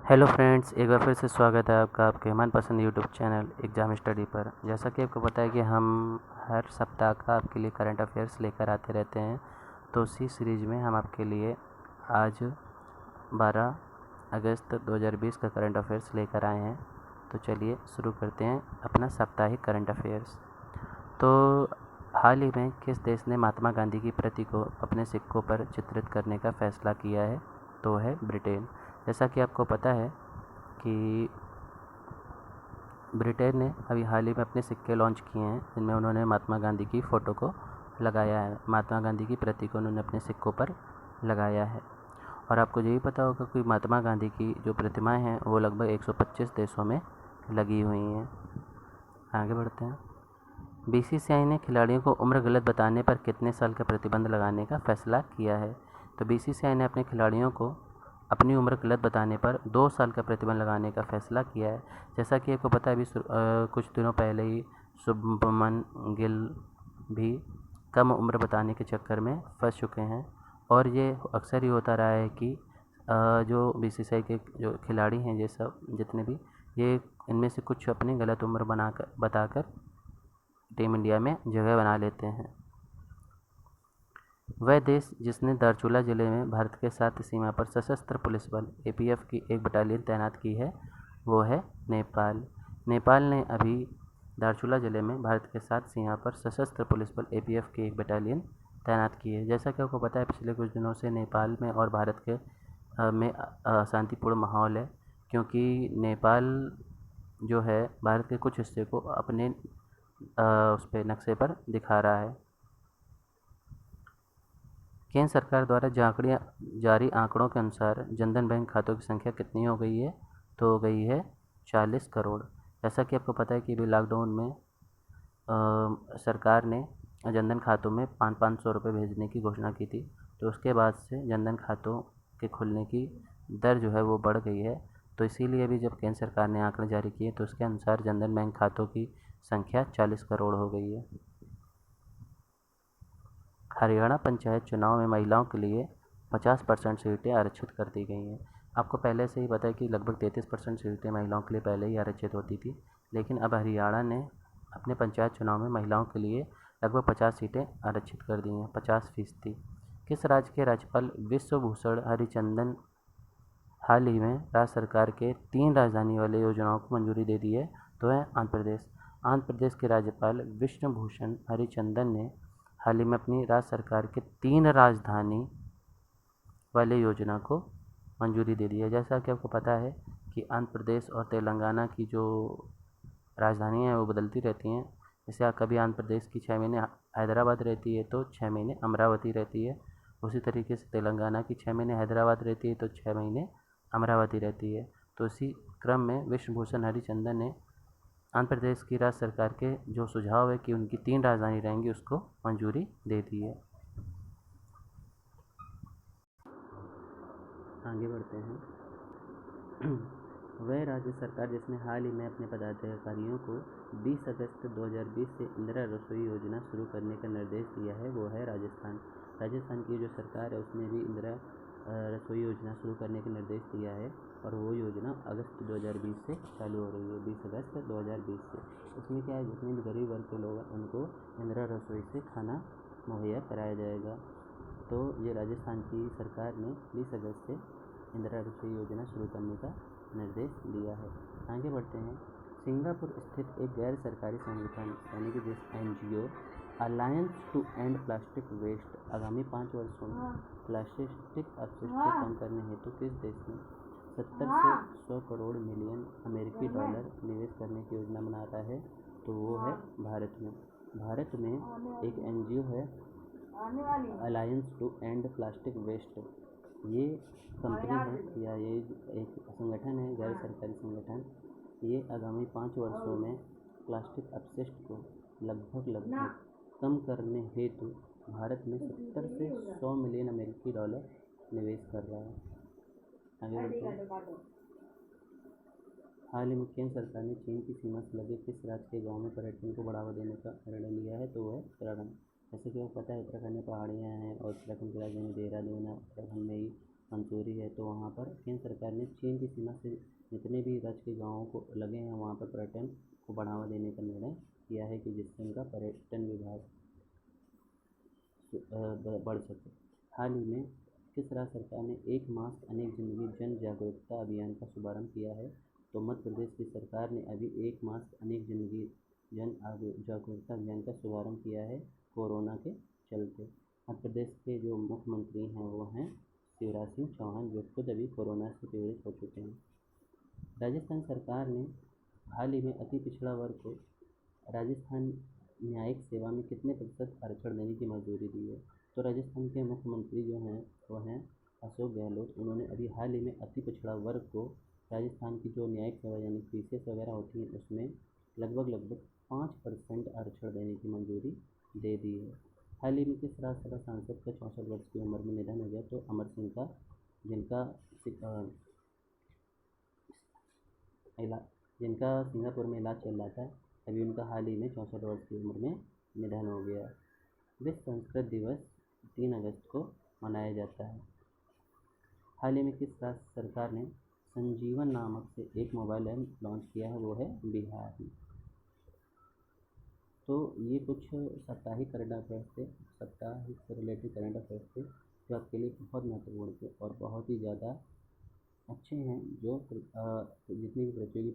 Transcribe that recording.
Hello friends, एक बार फिर से स्वागत है आपका आपके मनपसंद यूट्यूब चैनल एग्ज़ाम स्टडी पर। जैसा कि आपको पता है कि हम हर सप्ताह का आपके लिए करंट अफेयर्स लेकर आते रहते हैं, तो उसी सीरीज़ में हम आपके लिए आज 12 अगस्त 2020 का करंट अफेयर्स लेकर आए हैं। तो चलिए शुरू करते हैं अपना साप्ताहिक करंट अफेयर्स। तो हाल ही में किस देश ने महात्मा गांधी की प्रति को अपने सिक्कों पर चित्रित करने का फैसला किया है? तो है ब्रिटेन। जैसा कि आपको पता है कि ब्रिटेन ने अभी हाल ही में अपने सिक्के लॉन्च किए हैं, जिनमें उन्होंने महात्मा गांधी की फ़ोटो को लगाया है, महात्मा गांधी की प्रति को उन्होंने अपने सिक्कों पर लगाया है। और आपको यही पता होगा कि महात्मा गांधी की जो प्रतिमाएं हैं वो लगभग 125 देशों में लगी हुई हैं। आगे बढ़ते हैं। बीसीसीआई ने खिलाड़ियों को उम्र गलत बताने पर कितने साल का प्रतिबंध लगाने का फैसला किया है? तो बीसीसीआई ने अपने खिलाड़ियों को अपनी उम्र गलत बताने पर 2 साल का प्रतिबंध लगाने का फैसला किया है। जैसा कि आपको पता है, अभी कुछ दिनों पहले ही शुभमन गिल भी कम उम्र बताने के चक्कर में फंस चुके हैं। और ये अक्सर ही होता रहा है कि जो बीसीसीआई के जो खिलाड़ी हैं, ये सब जितने भी, ये इनमें से कुछ अपनी गलत उम्र बताकर टीम इंडिया में जगह बना लेते हैं। वह देश जिसने धारचूला जिले में भारत के साथ सीमा पर सशस्त्र पुलिस बल एपीएफ की एक बटालियन तैनात की है, वो है नेपाल। नेपाल ने अभी धारचूला जिले में भारत के साथ सीमा पर सशस्त्र पुलिस बल एपीएफ की एक बटालियन तैनात की है। जैसा कि आपको पता है, पिछले कुछ दिनों से नेपाल में और भारत के में अशांतिपूर्ण माहौल है, क्योंकि नेपाल जो है भारत के कुछ हिस्से को अपने उस पर नक्शे पर दिखा रहा है। केंद्र सरकार द्वारा जारी आंकड़ों के अनुसार जनधन बैंक खातों की संख्या कितनी हो गई है? तो हो गई है 40 करोड़। जैसा कि आपको पता है कि अभी लॉकडाउन में सरकार ने जनधन खातों में 500 रुपये भेजने की घोषणा की थी, तो उसके बाद से जनधन खातों के खुलने की दर जो है वो बढ़ गई है। तो इसीलिए अभी जब केंद्र सरकार ने आंकड़े जारी किए तो उसके अनुसार जनधन बैंक खातों की संख्या 40 करोड़ हो गई है। हरियाणा पंचायत चुनाव में महिलाओं के लिए 50% सीटें आरक्षित कर दी गई हैं। आपको पहले से ही पता है कि लगभग 33% सीटें महिलाओं के लिए पहले ही आरक्षित होती थी, लेकिन अब हरियाणा ने अपने पंचायत चुनाव में महिलाओं के लिए लगभग 50 सीटें आरक्षित कर दी हैं, 50%। किस राज्य के राज्यपाल विश्वभूषण हरिचंदन हाल ही में राज्य सरकार के 3 राजधानी वाले योजनाओं को मंजूरी दे दी है? तो है आंध्र प्रदेश। आंध्र प्रदेश के राज्यपाल विष्णुभूषण हरिचंदन ने हाल ही में अपनी राज्य सरकार के 3 राजधानी वाले योजना को मंजूरी दे दी है। जैसा कि आपको पता है कि आंध्र प्रदेश और तेलंगाना की जो राजधानी हैं वो बदलती रहती हैं। जैसे कभी आंध्र प्रदेश की 6 महीने हैदराबाद रहती है तो 6 महीने अमरावती रहती है। उसी तरीके से तेलंगाना की 6 महीने हैदराबाद रहती है तो 6 महीने अमरावती रहती है। तो इसी क्रम में विष्णुभूषण हरिचंदन ने आंध्र प्रदेश की राज्य सरकार के जो सुझाव है कि उनकी 3 राजधानी रहेंगी, उसको मंजूरी दे दी है। आगे बढ़ते हैं। वह राज्य सरकार जिसने हाल ही में अपने पदाधिकारियों को 20 अगस्त 2020 से इंदिरा रसोई योजना शुरू करने का निर्देश दिया है, वो है राजस्थान। राजस्थान की जो सरकार है उसने भी इंदिरा रसोई योजना शुरू करने का निर्देश दिया है, और वो योजना अगस्त 2020 से चालू हो रही है, 20 अगस्त 2020 से। इसमें क्या है, जितने भी गरीब वर्ग के लोग हैं उनको इंदिरा रसोई से खाना मुहैया कराया जाएगा। तो ये राजस्थान की सरकार ने 20 अगस्त से इंदिरा रसोई योजना शुरू करने का निर्देश दिया है। आगे बढ़ते हैं। सिंगापुर स्थित एक गैर सरकारी संगठन यानी कि जिस NGO alliance to end plastic waste आगामी 5 वर्षों में प्लास्टिक अपशिष्ट को कम करने हेतु किस देश में 70 से 100 करोड़ मिलियन अमेरिकी डॉलर निवेश करने की योजना बना रहा है? तो वो है भारत में। भारत में एक NGO है alliance to end plastic waste. ये कंपनी है या ये एक संगठन है, गैर सरकारी संगठन। ये आगामी 5 वर्षों में प्लास्टिक अपशिष्ट को लगभग कम करने हेतु भारत में 70 से 100 मिलियन अमेरिकी डॉलर निवेश कर रहा है। आगे बढ़ते हैं। हाल ही में केंद्र सरकार ने चीन की सीमा से लगे किस राज्य के गाँव में पर्यटन को बढ़ावा देने का निर्णय लिया है? तो वह उत्तराखंड। जैसे कि आपको पता है, उत्तराखंड में पहाड़ियाँ हैं और उत्तराखंड के राज्य में देहरादून है। उत्तराखंड में ही मंसूरी है। तो वहाँ पर केंद्र सरकार ने चीन की सीमा से जितने भी राज्य के गाँवों को लगे हैं वहाँ पर पर्यटन को बढ़ावा देने का निर्णय किया है कि जिससे उनका पर्यटन विभाग बढ़ सके। हाल ही में किस राज्य सरकार ने एक मास्क अनेक जिंदगी जन जागरूकता अभियान का शुभारंभ किया है? तो मध्य प्रदेश की सरकार ने अभी एक मास्क अनेक जिंदगी जन जागरूकता अभियान का शुभारंभ किया है कोरोना के चलते। मध्य प्रदेश के जो मुख्यमंत्री हैं वो हैं शिवराज सिंह चौहान, जो खुद अभी कोरोना से पीड़ित हो चुके हैं। राजस्थान सरकार ने हाल ही में अति पिछड़ा वर्ग को राजस्थान न्यायिक सेवा में कितने प्रतिशत आरक्षण देने की मंजूरी दी है? तो राजस्थान के मुख्यमंत्री जो हैं वो हैं अशोक गहलोत। उन्होंने अभी हाल ही में अति पिछड़ा वर्ग को राजस्थान की जो न्यायिक सेवा यानी फीसेस वगैरह होती हैं उसमें लगभग 5% आरक्षण देने की मंजूरी दे दी है। हाल ही में किस राज्यसभा सांसद का 64 वर्ष की उम्र में निधन हो गया? तो अमर सिंह का, जिनका सिंगापुर में इलाज चल रहा था, अभी उनका हाल ही में 64 वर्ष की उम्र में निधन हो गया। विश्व संस्कृत दिवस 3 अगस्त को मनाया जाता है। हाल ही में किस राज्य सरकार ने संजीवन नामक से एक मोबाइल ऐप लॉन्च किया है? वो है बिहार में। तो ये कुछ साप्ताहिक करंट अफेयर्स थे, साप्ताहिक से रिलेटेड करंट अफेयर्स थे जो आपके लिए बहुत महत्वपूर्ण थे और बहुत ही ज़्यादा अच्छे हैं। जो जितनी भी प्रतियोगी